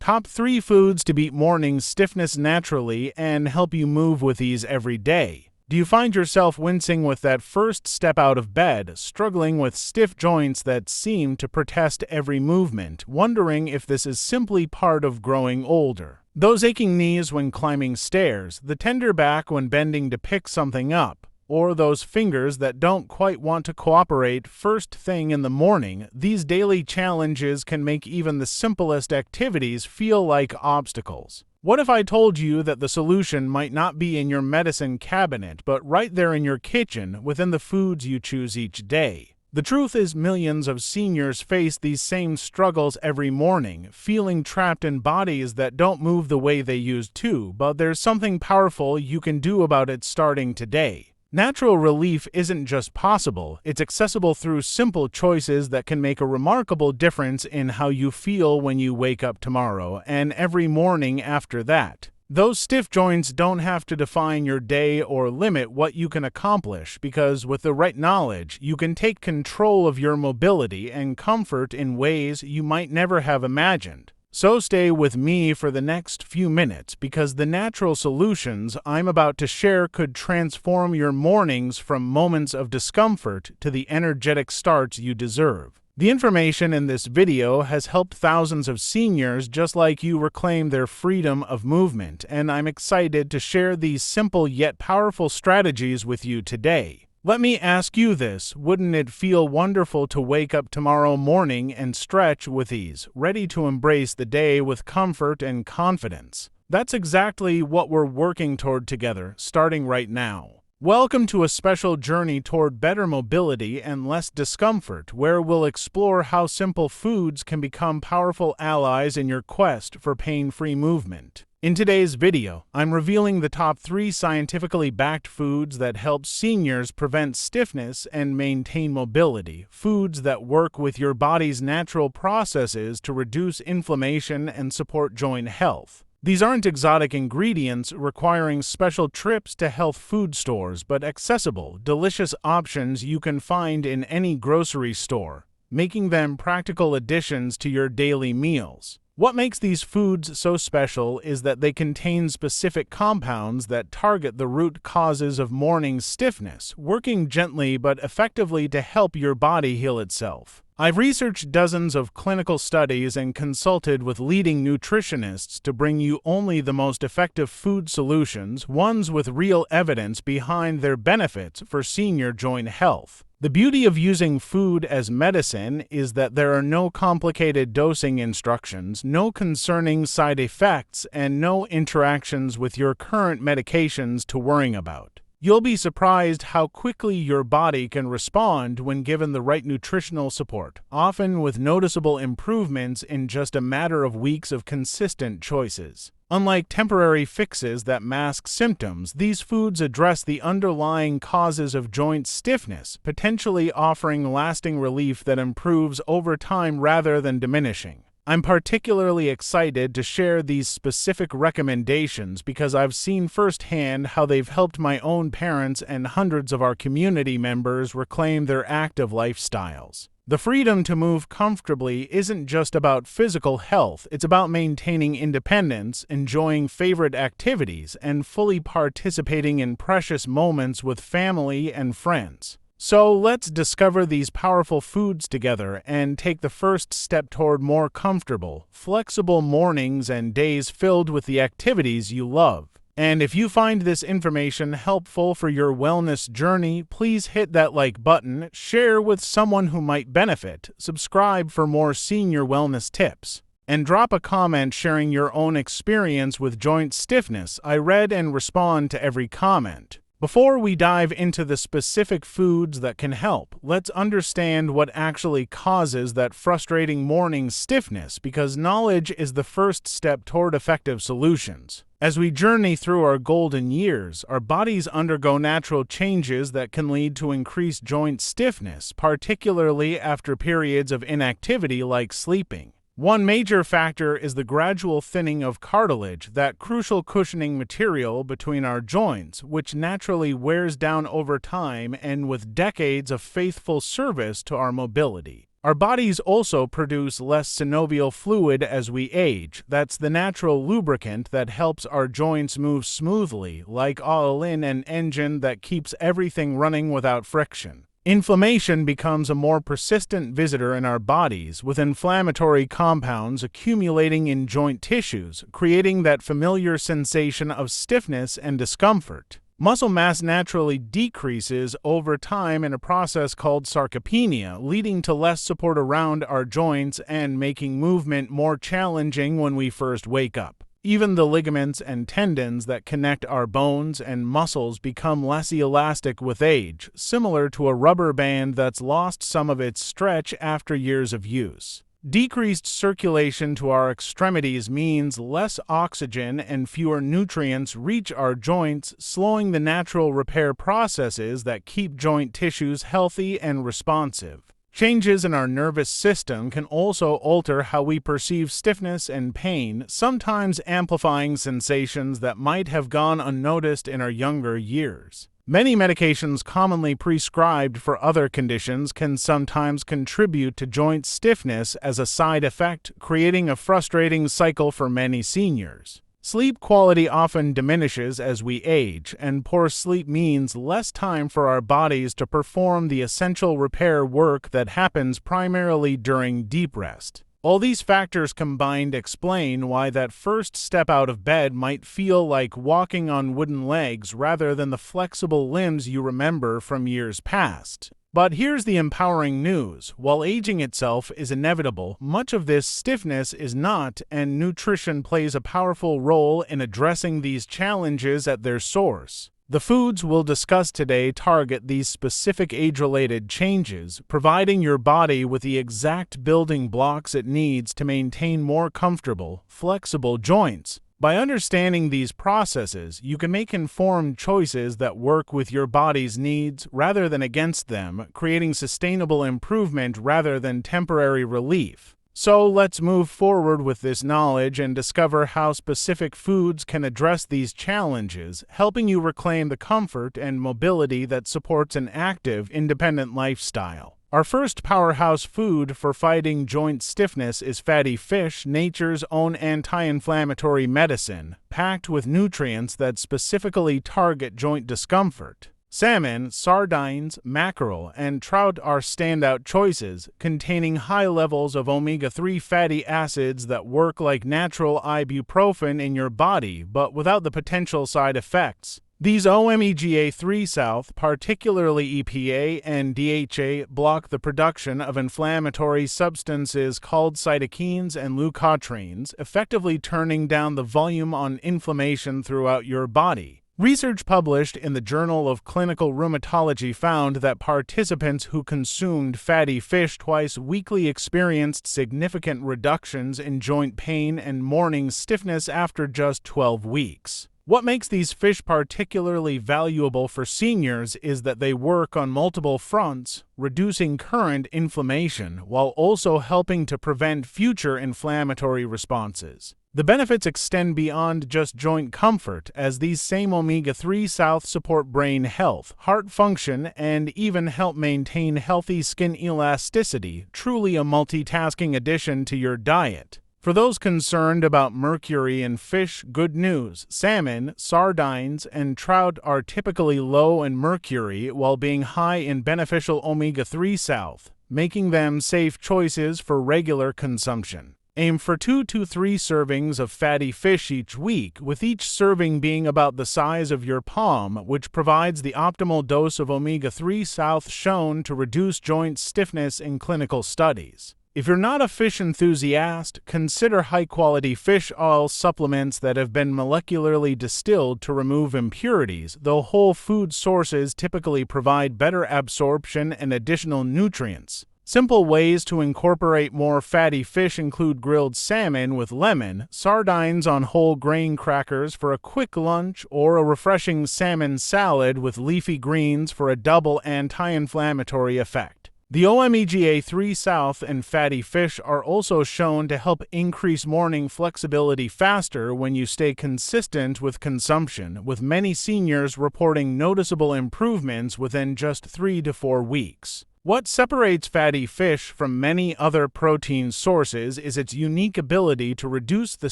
Top 3 foods to beat morning stiffness naturally and help you move with ease every day. Do you find yourself wincing with that first step out of bed, struggling with stiff joints that seem to protest every movement, wondering if this is simply part of growing older? Those aching knees when climbing stairs, the tender back when bending to pick something up, or those fingers that don't quite want to cooperate first thing in the morning, these daily challenges can make even the simplest activities feel like obstacles. What if I told you that the solution might not be in your medicine cabinet, but right there in your kitchen within the foods you choose each day? The truth is, millions of seniors face these same struggles every morning, feeling trapped in bodies that don't move the way they used to, but there's something powerful you can do about it starting today. Natural relief isn't just possible, it's accessible through simple choices that can make a remarkable difference in how you feel when you wake up tomorrow and every morning after that. Those stiff joints don't have to define your day or limit what you can accomplish, because with the right knowledge, you can take control of your mobility and comfort in ways you might never have imagined. So stay with me for the next few minutes, because the natural solutions I'm about to share could transform your mornings from moments of discomfort to the energetic starts you deserve. The information in this video has helped thousands of seniors just like you reclaim their freedom of movement, and I'm excited to share these simple yet powerful strategies with you today. Let me ask you this: wouldn't it feel wonderful to wake up tomorrow morning and stretch with ease, ready to embrace the day with comfort and confidence? That's exactly what we're working toward together, starting right now. Welcome to a special journey toward better mobility and less discomfort, where we'll explore how simple foods can become powerful allies in your quest for pain-free movement. In today's video, I'm revealing the top 3 scientifically backed foods that help seniors prevent stiffness and maintain mobility, foods that work with your body's natural processes to reduce inflammation and support joint health. These aren't exotic ingredients requiring special trips to health food stores, but accessible, delicious options you can find in any grocery store, making them practical additions to your daily meals. What makes these foods so special is that they contain specific compounds that target the root causes of morning stiffness, working gently but effectively to help your body heal itself. I've researched dozens of clinical studies and consulted with leading nutritionists to bring you only the most effective food solutions, ones with real evidence behind their benefits for senior joint health. The beauty of using food as medicine is that there are no complicated dosing instructions, no concerning side effects, and no interactions with your current medications to worry about. You'll be surprised how quickly your body can respond when given the right nutritional support, often with noticeable improvements in just a matter of weeks of consistent choices. Unlike temporary fixes that mask symptoms, these foods address the underlying causes of joint stiffness, potentially offering lasting relief that improves over time rather than diminishing. I'm particularly excited to share these specific recommendations because I've seen firsthand how they've helped my own parents and hundreds of our community members reclaim their active lifestyles. The freedom to move comfortably isn't just about physical health, it's about maintaining independence, enjoying favorite activities, and fully participating in precious moments with family and friends. So let's discover these powerful foods together and take the first step toward more comfortable, flexible mornings and days filled with the activities you love. And if you find this information helpful for your wellness journey, please hit that like button, share with someone who might benefit, subscribe for more senior wellness tips, and drop a comment sharing your own experience with joint stiffness. I read and respond to every comment. Before we dive into the specific foods that can help, let's understand what actually causes that frustrating morning stiffness, because knowledge is the first step toward effective solutions. As we journey through our golden years, our bodies undergo natural changes that can lead to increased joint stiffness, particularly after periods of inactivity like sleeping. One major factor is the gradual thinning of cartilage, that crucial cushioning material between our joints, which naturally wears down over time and with decades of faithful service to our mobility. Our bodies also produce less synovial fluid as we age. That's the natural lubricant that helps our joints move smoothly, like oil in an engine that keeps everything running without friction. Inflammation becomes a more persistent visitor in our bodies, with inflammatory compounds accumulating in joint tissues, creating that familiar sensation of stiffness and discomfort. Muscle mass naturally decreases over time in a process called sarcopenia, leading to less support around our joints and making movement more challenging when we first wake up. Even the ligaments and tendons that connect our bones and muscles become less elastic with age, similar to a rubber band that's lost some of its stretch after years of use. Decreased circulation to our extremities means less oxygen and fewer nutrients reach our joints, slowing the natural repair processes that keep joint tissues healthy and responsive. Changes in our nervous system can also alter how we perceive stiffness and pain, sometimes amplifying sensations that might have gone unnoticed in our younger years. Many medications commonly prescribed for other conditions can sometimes contribute to joint stiffness as a side effect, creating a frustrating cycle for many seniors. Sleep quality often diminishes as we age, and poor sleep means less time for our bodies to perform the essential repair work that happens primarily during deep rest. All these factors combined explain why that first step out of bed might feel like walking on wooden legs rather than the flexible limbs you remember from years past. But here's the empowering news. While aging itself is inevitable, much of this stiffness is not, and nutrition plays a powerful role in addressing these challenges at their source. The foods we'll discuss today target these specific age-related changes, providing your body with the exact building blocks it needs to maintain more comfortable, flexible joints. By understanding these processes, you can make informed choices that work with your body's needs rather than against them, creating sustainable improvement rather than temporary relief. So let's move forward with this knowledge and discover how specific foods can address these challenges, helping you reclaim the comfort and mobility that supports an active, independent lifestyle. Our first powerhouse food for fighting joint stiffness is fatty fish, nature's own anti-inflammatory medicine, packed with nutrients that specifically target joint discomfort. Salmon, sardines, mackerel, and trout are standout choices, containing high levels of omega-3 fatty acids that work like natural ibuprofen in your body, but without the potential side effects. These omega-3, particularly EPA and DHA, block the production of inflammatory substances called cytokines and leukotrienes, effectively turning down the volume on inflammation throughout your body. Research published in the Journal of Clinical Rheumatology found that participants who consumed fatty fish twice weekly experienced significant reductions in joint pain and morning stiffness after just 12 weeks. What makes these fish particularly valuable for seniors is that they work on multiple fronts, reducing current inflammation while also helping to prevent future inflammatory responses. The benefits extend beyond just joint comfort, as these same omega-3 support brain health, heart function, and even help maintain healthy skin elasticity, truly a multitasking addition to your diet. For those concerned about mercury in fish, good news. Salmon, sardines, and trout are typically low in mercury while being high in beneficial omega-3, making them safe choices for regular consumption. Aim for 2 to 3 servings of fatty fish each week, with each serving being about the size of your palm, which provides the optimal dose of omega-3 shown to reduce joint stiffness in clinical studies. If you're not a fish enthusiast, consider high-quality fish oil supplements that have been molecularly distilled to remove impurities, though whole food sources typically provide better absorption and additional nutrients. Simple ways to incorporate more fatty fish include grilled salmon with lemon, sardines on whole grain crackers for a quick lunch, or a refreshing salmon salad with leafy greens for a double anti-inflammatory effect. The omega-3 and fatty fish are also shown to help increase morning flexibility faster when you stay consistent with consumption, with many seniors reporting noticeable improvements within just 3 to 4 weeks. What separates fatty fish from many other protein sources is its unique ability to reduce the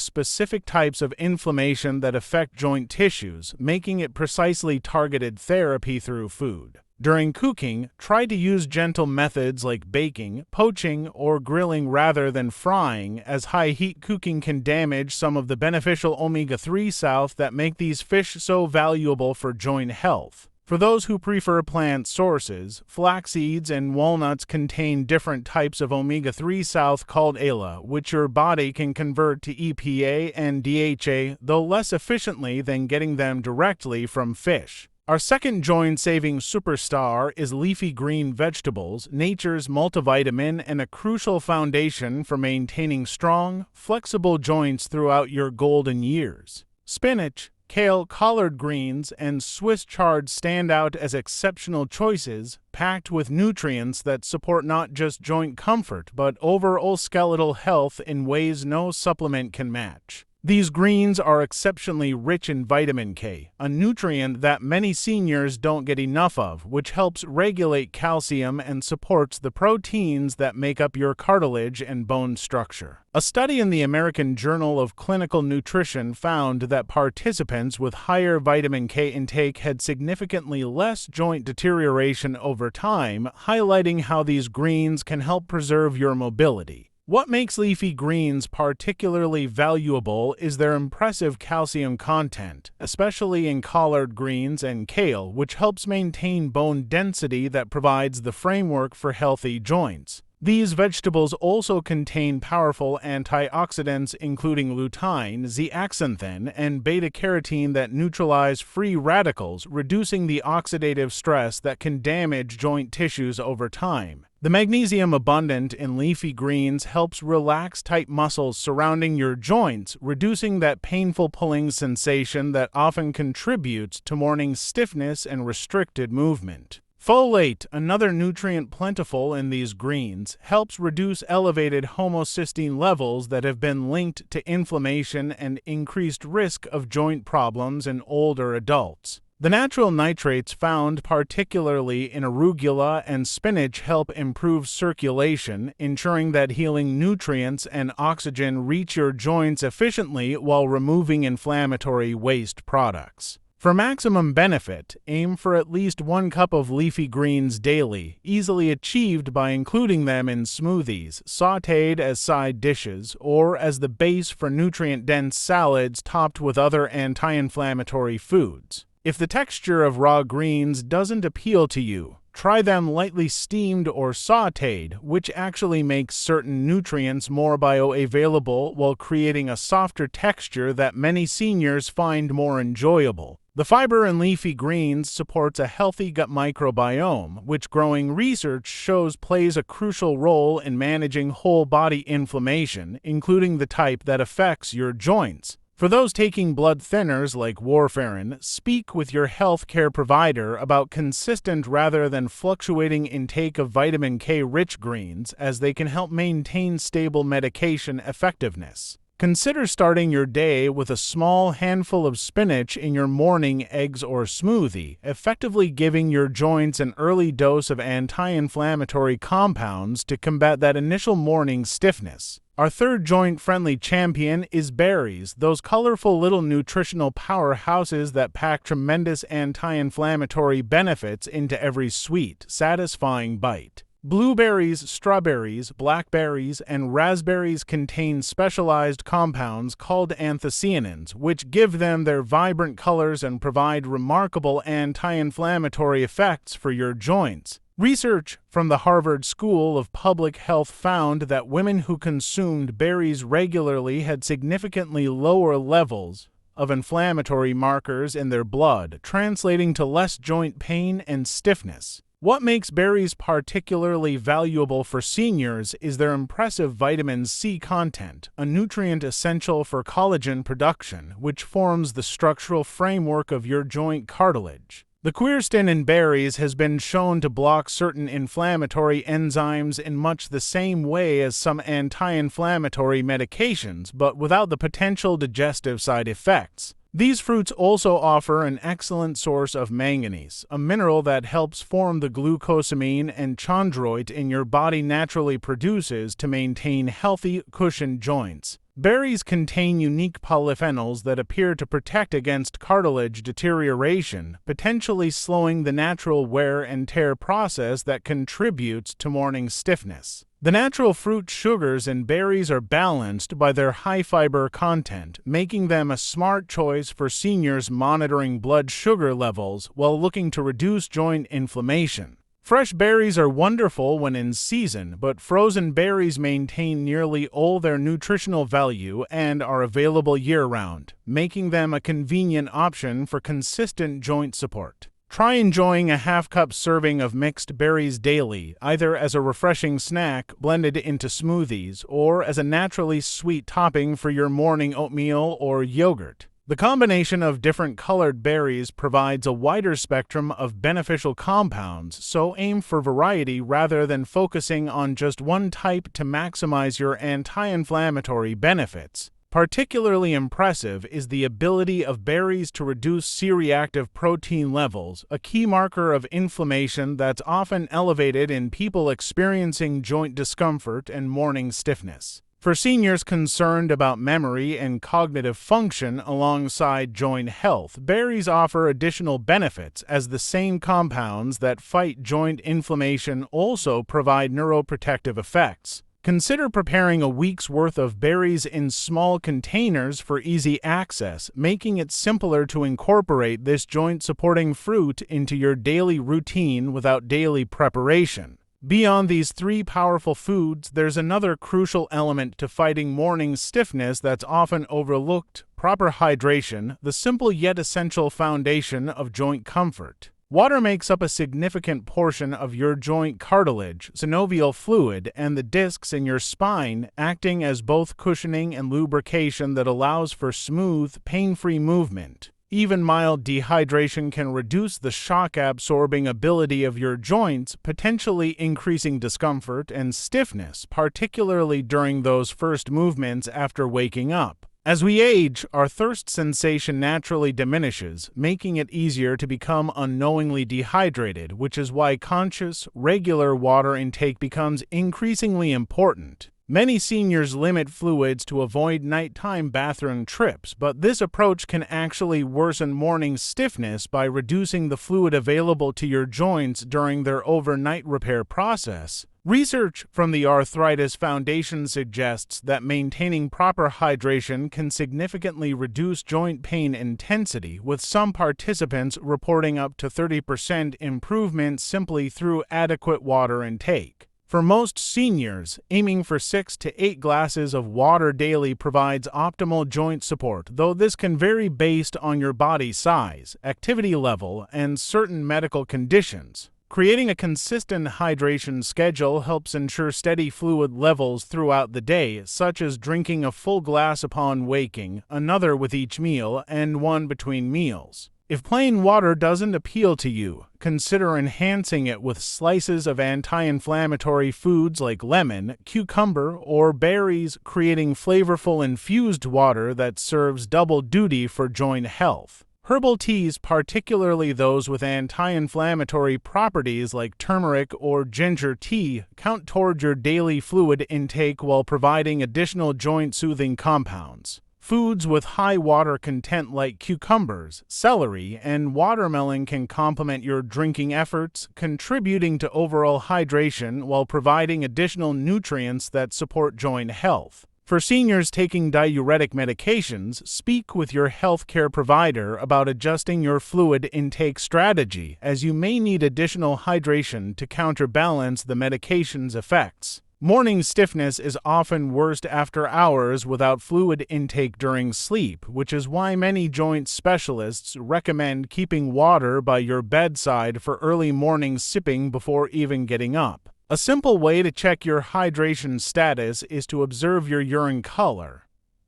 specific types of inflammation that affect joint tissues, making it precisely targeted therapy through food. During cooking, try to use gentle methods like baking, poaching, or grilling rather than frying, as high-heat cooking can damage some of the beneficial omega-3 salts that make these fish so valuable for joint health. For those who prefer plant sources, flax seeds and walnuts contain different types of omega-3 salts called ALA, which your body can convert to EPA and DHA, though less efficiently than getting them directly from fish. Our second joint-saving superstar is leafy green vegetables, nature's multivitamin and a crucial foundation for maintaining strong, flexible joints throughout your golden years. Spinach, kale, collard greens, and Swiss chard stand out as exceptional choices, packed with nutrients that support not just joint comfort but overall skeletal health in ways no supplement can match. These greens are exceptionally rich in vitamin K, a nutrient that many seniors don't get enough of, which helps regulate calcium and supports the proteins that make up your cartilage and bone structure. A study in the American Journal of Clinical Nutrition found that participants with higher vitamin K intake had significantly less joint deterioration over time, highlighting how these greens can help preserve your mobility. What makes leafy greens particularly valuable is their impressive calcium content, especially in collard greens and kale, which helps maintain bone density that provides the framework for healthy joints. These vegetables also contain powerful antioxidants including lutein, zeaxanthin, and beta-carotene that neutralize free radicals, reducing the oxidative stress that can damage joint tissues over time. The magnesium abundant in leafy greens helps relax tight muscles surrounding your joints, reducing that painful pulling sensation that often contributes to morning stiffness and restricted movement. Folate, another nutrient plentiful in these greens, helps reduce elevated homocysteine levels that have been linked to inflammation and increased risk of joint problems in older adults. The natural nitrates found particularly in arugula and spinach help improve circulation, ensuring that healing nutrients and oxygen reach your joints efficiently while removing inflammatory waste products. For maximum benefit, aim for at least 1 cup of leafy greens daily, easily achieved by including them in smoothies, sautéed as side dishes, or as the base for nutrient-dense salads topped with other anti-inflammatory foods. If the texture of raw greens doesn't appeal to you, try them lightly steamed or sautéed, which actually makes certain nutrients more bioavailable while creating a softer texture that many seniors find more enjoyable. The fiber in leafy greens supports a healthy gut microbiome, which growing research shows plays a crucial role in managing whole-body inflammation, including the type that affects your joints. For those taking blood thinners like warfarin, speak with your healthcare provider about consistent rather than fluctuating intake of vitamin K-rich greens, as they can help maintain stable medication effectiveness. Consider starting your day with a small handful of spinach in your morning eggs or smoothie, effectively giving your joints an early dose of anti-inflammatory compounds to combat that initial morning stiffness. Our third joint-friendly champion is berries, those colorful little nutritional powerhouses that pack tremendous anti-inflammatory benefits into every sweet, satisfying bite. Blueberries, strawberries, blackberries, and raspberries contain specialized compounds called anthocyanins, which give them their vibrant colors and provide remarkable anti-inflammatory effects for your joints. Research from the Harvard School of Public Health found that women who consumed berries regularly had significantly lower levels of inflammatory markers in their blood, translating to less joint pain and stiffness. What makes berries particularly valuable for seniors is their impressive vitamin C content, a nutrient essential for collagen production, which forms the structural framework of your joint cartilage. The quercetin in berries has been shown to block certain inflammatory enzymes in much the same way as some anti-inflammatory medications, but without the potential digestive side effects. These fruits also offer an excellent source of manganese, a mineral that helps form the glucosamine and chondroit in your body naturally produces to maintain healthy, cushioned joints. Berries contain unique polyphenols that appear to protect against cartilage deterioration, potentially slowing the natural wear and tear process that contributes to morning stiffness. The natural fruit sugars in berries are balanced by their high fiber content, making them a smart choice for seniors monitoring blood sugar levels while looking to reduce joint inflammation. Fresh berries are wonderful when in season, but frozen berries maintain nearly all their nutritional value and are available year-round, making them a convenient option for consistent joint support. Try enjoying a half-cup serving of mixed berries daily, either as a refreshing snack blended into smoothies or as a naturally sweet topping for your morning oatmeal or yogurt. The combination of different colored berries provides a wider spectrum of beneficial compounds, so aim for variety rather than focusing on just one type to maximize your anti-inflammatory benefits. Particularly impressive is the ability of berries to reduce C-reactive protein levels, a key marker of inflammation that's often elevated in people experiencing joint discomfort and morning stiffness. For seniors concerned about memory and cognitive function alongside joint health, berries offer additional benefits as the same compounds that fight joint inflammation also provide neuroprotective effects. Consider preparing a week's worth of berries in small containers for easy access, making it simpler to incorporate this joint-supporting fruit into your daily routine without daily preparation. Beyond these three powerful foods, there's another crucial element to fighting morning stiffness that's often overlooked: proper hydration, the simple yet essential foundation of joint comfort. Water makes up a significant portion of your joint cartilage, synovial fluid, and the discs in your spine, acting as both cushioning and lubrication that allows for smooth, pain-free movement. Even mild dehydration can reduce the shock-absorbing ability of your joints, potentially increasing discomfort and stiffness, particularly during those first movements after waking up. As we age, our thirst sensation naturally diminishes, making it easier to become unknowingly dehydrated, which is why conscious, regular water intake becomes increasingly important. Many seniors limit fluids to avoid nighttime bathroom trips, but this approach can actually worsen morning stiffness by reducing the fluid available to your joints during their overnight repair process. Research from the Arthritis Foundation suggests that maintaining proper hydration can significantly reduce joint pain intensity, with some participants reporting up to 30% improvement simply through adequate water intake. For most seniors, aiming for 6 to 8 glasses of water daily provides optimal joint support, though this can vary based on your body size, activity level, and certain medical conditions. Creating a consistent hydration schedule helps ensure steady fluid levels throughout the day, such as drinking a full glass upon waking, another with each meal, and one between meals. If plain water doesn't appeal to you, consider enhancing it with slices of anti-inflammatory foods like lemon, cucumber, or berries, creating flavorful infused water that serves double duty for joint health. Herbal teas, particularly those with anti-inflammatory properties like turmeric or ginger tea, count toward your daily fluid intake while providing additional joint-soothing compounds. Foods with high water content like cucumbers, celery, and watermelon can complement your drinking efforts, contributing to overall hydration while providing additional nutrients that support joint health. For seniors taking diuretic medications, speak with your healthcare provider about adjusting your fluid intake strategy, as you may need additional hydration to counterbalance the medication's effects. Morning stiffness is often worst after hours without fluid intake during sleep, which is why many joint specialists recommend keeping water by your bedside for early morning sipping before even getting up. A simple way to check your hydration status is to observe your urine color.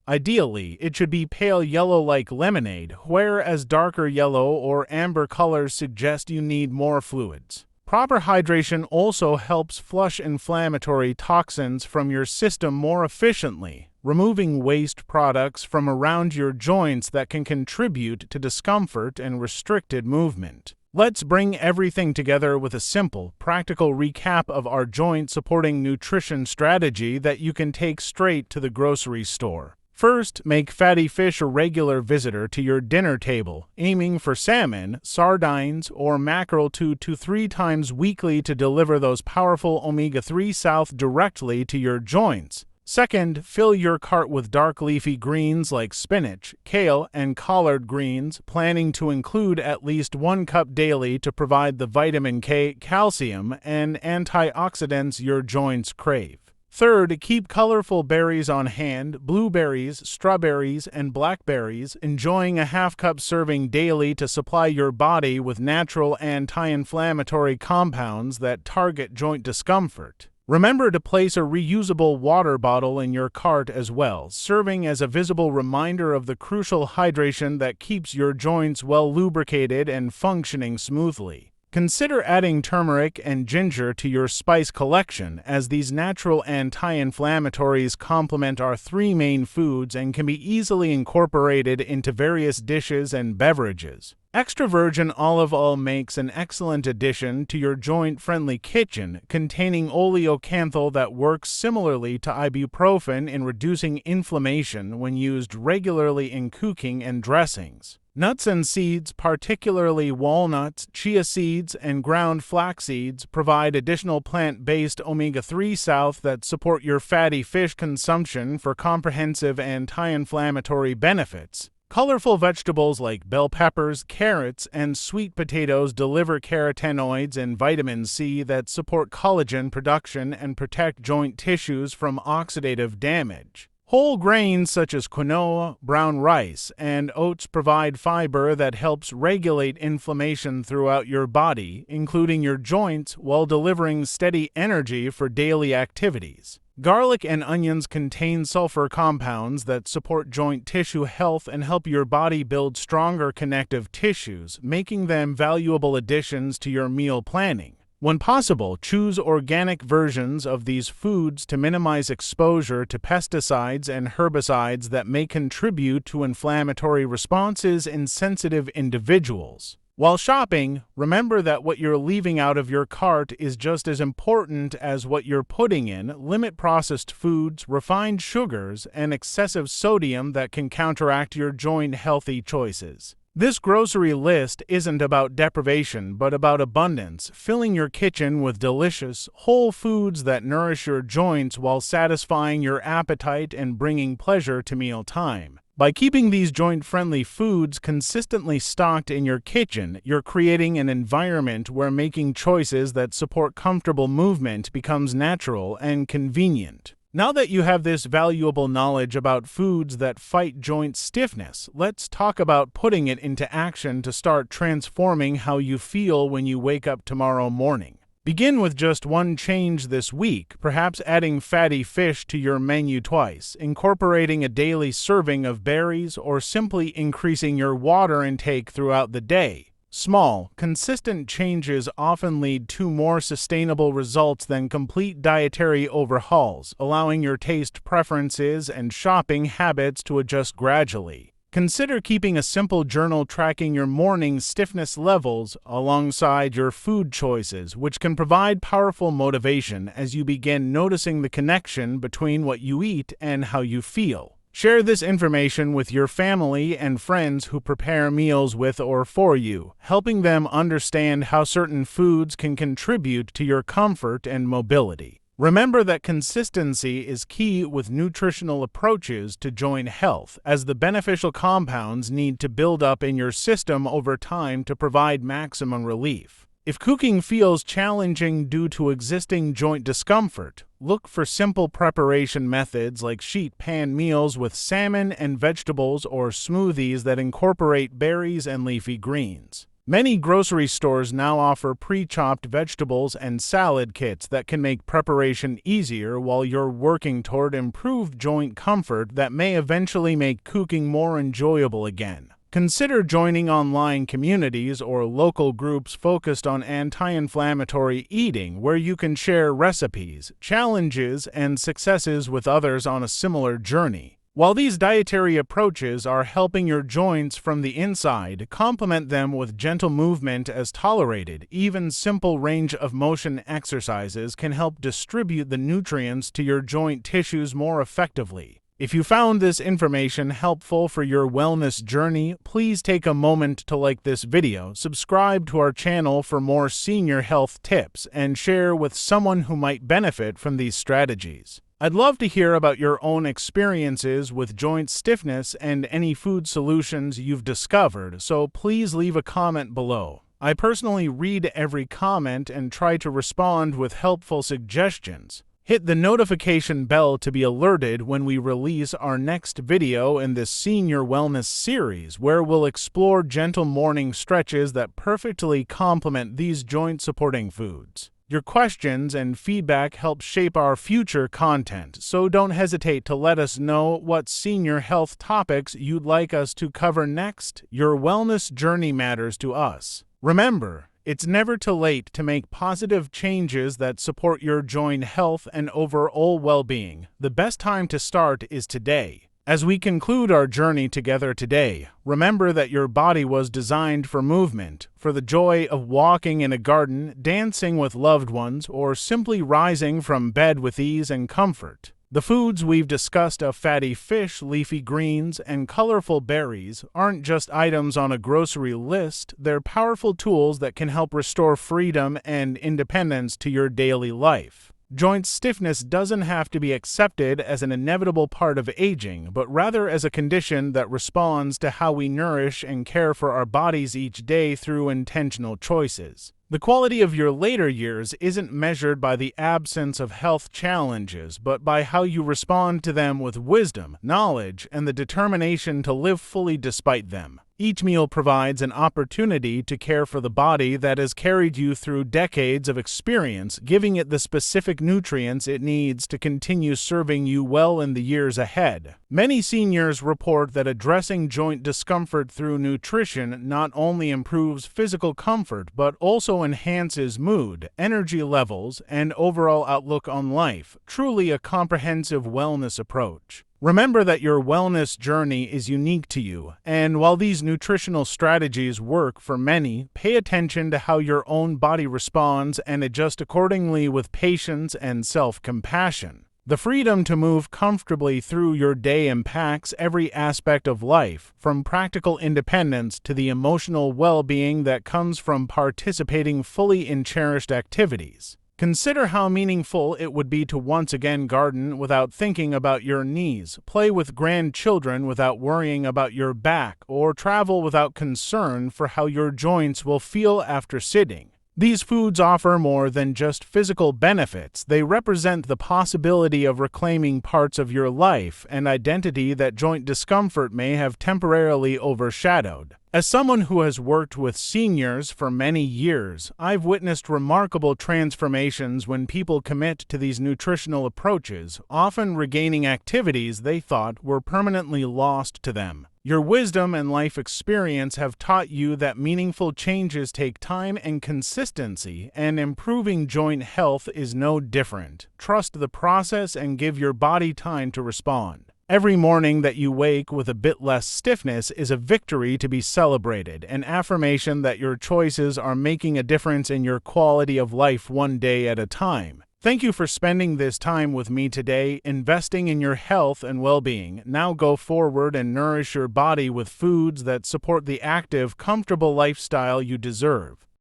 Ideally, it should be pale yellow like lemonade, whereas darker yellow or amber colors suggest you need more fluids. Proper hydration also helps flush inflammatory toxins from your system more efficiently, removing waste products from around your joints that can contribute to discomfort and restricted movement. Let's bring everything together with a simple, practical recap of our joint-supporting nutrition strategy that you can take straight to the grocery store. First, make fatty fish a regular visitor to your dinner table, aiming for salmon, sardines, or mackerel 2 to 3 times weekly to deliver those powerful omega-3 salts directly to your joints. Second, fill your cart with dark leafy greens like spinach, kale, and collard greens, planning to include at least 1 cup daily to provide the vitamin K, calcium, and antioxidants your joints crave. Third, keep colorful berries on hand, blueberries, strawberries, and blackberries, enjoying a half-cup serving daily to supply your body with natural anti-inflammatory compounds that target joint discomfort. Remember to place a reusable water bottle in your cart as well, serving as a visible reminder of the crucial hydration that keeps your joints well lubricated and functioning smoothly. Consider adding turmeric and ginger to your spice collection, as these natural anti-inflammatories complement our 3 main foods and can be easily incorporated into various dishes and beverages. Extra virgin olive oil makes an excellent addition to your joint-friendly kitchen, containing oleocanthal that works similarly to ibuprofen in reducing inflammation when used regularly in cooking and dressings. Nuts and seeds, particularly walnuts, chia seeds, and ground flax seeds, provide additional plant-based omega-3 salts that support your fatty fish consumption for comprehensive anti-inflammatory benefits. Colorful vegetables like bell peppers, carrots, and sweet potatoes deliver carotenoids and vitamin C that support collagen production and protect joint tissues from oxidative damage. Whole grains such as quinoa, brown rice, and oats provide fiber that helps regulate inflammation throughout your body, including your joints, while delivering steady energy for daily activities. Garlic and onions contain sulfur compounds that support joint tissue health and help your body build stronger connective tissues, making them valuable additions to your meal planning. When possible, choose organic versions of these foods to minimize exposure to pesticides and herbicides that may contribute to inflammatory responses in sensitive individuals. While shopping, remember that what you're leaving out of your cart is just as important as what you're putting in. Limit processed foods, refined sugars, and excessive sodium that can counteract your joint-healthy choices. This grocery list isn't about deprivation, but about abundance, filling your kitchen with delicious, whole foods that nourish your joints while satisfying your appetite and bringing pleasure to mealtime. By keeping these joint-friendly foods consistently stocked in your kitchen, you're creating an environment where making choices that support comfortable movement becomes natural and convenient. Now that you have this valuable knowledge about foods that fight joint stiffness, let's talk about putting it into action to start transforming how you feel when you wake up tomorrow morning. Begin with just one change this week, perhaps adding fatty fish to your menu twice, incorporating a daily serving of berries, or simply increasing your water intake throughout the day. Small, consistent changes often lead to more sustainable results than complete dietary overhauls, allowing your taste preferences and shopping habits to adjust gradually. Consider keeping a simple journal tracking your morning stiffness levels alongside your food choices, which can provide powerful motivation as you begin noticing the connection between what you eat and how you feel. Share this information with your family and friends who prepare meals with or for you, helping them understand how certain foods can contribute to your comfort and mobility. Remember that consistency is key with nutritional approaches to joint health, as the beneficial compounds need to build up in your system over time to provide maximum relief. If cooking feels challenging due to existing joint discomfort, look for simple preparation methods like sheet pan meals with salmon and vegetables, or smoothies that incorporate berries and leafy greens. Many grocery stores now offer pre-chopped vegetables and salad kits that can make preparation easier while you're working toward improved joint comfort that may eventually make cooking more enjoyable again. Consider joining online communities or local groups focused on anti-inflammatory eating where you can share recipes, challenges, and successes with others on a similar journey. While these dietary approaches are helping your joints from the inside, complement them with gentle movement as tolerated. Even simple range of motion exercises can help distribute the nutrients to your joint tissues more effectively. If you found this information helpful for your wellness journey, please take a moment to like this video, subscribe to our channel for more senior health tips, and share with someone who might benefit from these strategies. I'd love to hear about your own experiences with joint stiffness and any food solutions you've discovered, so please leave a comment below. I personally read every comment and try to respond with helpful suggestions. Hit the notification bell to be alerted when we release our next video in this senior wellness series, where we'll explore gentle morning stretches that perfectly complement these joint-supporting foods. Your questions and feedback help shape our future content, so don't hesitate to let us know what senior health topics you'd like us to cover next. Your wellness journey matters to us. Remember, it's never too late to make positive changes that support your joint health and overall well-being. The best time to start is today. As we conclude our journey together today, remember that your body was designed for movement, for the joy of walking in a garden, dancing with loved ones, or simply rising from bed with ease and comfort. The foods we've discussed of fatty fish, leafy greens, and colorful berries aren't just items on a grocery list, they're powerful tools that can help restore freedom and independence to your daily life. Joint stiffness doesn't have to be accepted as an inevitable part of aging, but rather as a condition that responds to how we nourish and care for our bodies each day through intentional choices. The quality of your later years isn't measured by the absence of health challenges, but by how you respond to them with wisdom, knowledge, and the determination to live fully despite them. Each meal provides an opportunity to care for the body that has carried you through decades of experience, giving it the specific nutrients it needs to continue serving you well in the years ahead. Many seniors report that addressing joint discomfort through nutrition not only improves physical comfort but also enhances mood, energy levels, and overall outlook on life, truly a comprehensive wellness approach. Remember that your wellness journey is unique to you, and while these nutritional strategies work for many, pay attention to how your own body responds and adjust accordingly with patience and self-compassion. The freedom to move comfortably through your day impacts every aspect of life, from practical independence to the emotional well-being that comes from participating fully in cherished activities. Consider how meaningful it would be to once again garden without thinking about your knees, play with grandchildren without worrying about your back, or travel without concern for how your joints will feel after sitting. These foods offer more than just physical benefits. They represent the possibility of reclaiming parts of your life and identity that joint discomfort may have temporarily overshadowed. As someone who has worked with seniors for many years, I've witnessed remarkable transformations when people commit to these nutritional approaches, often regaining activities they thought were permanently lost to them. Your wisdom and life experience have taught you that meaningful changes take time and consistency, and improving joint health is no different. Trust the process and give your body time to respond. Every morning that you wake with a bit less stiffness is a victory to be celebrated, an affirmation that your choices are making a difference in your quality of life one day at a time. Thank you for spending this time with me today, investing in your health and well-being. Now go forward and nourish your body with foods that support the active, comfortable lifestyle you deserve.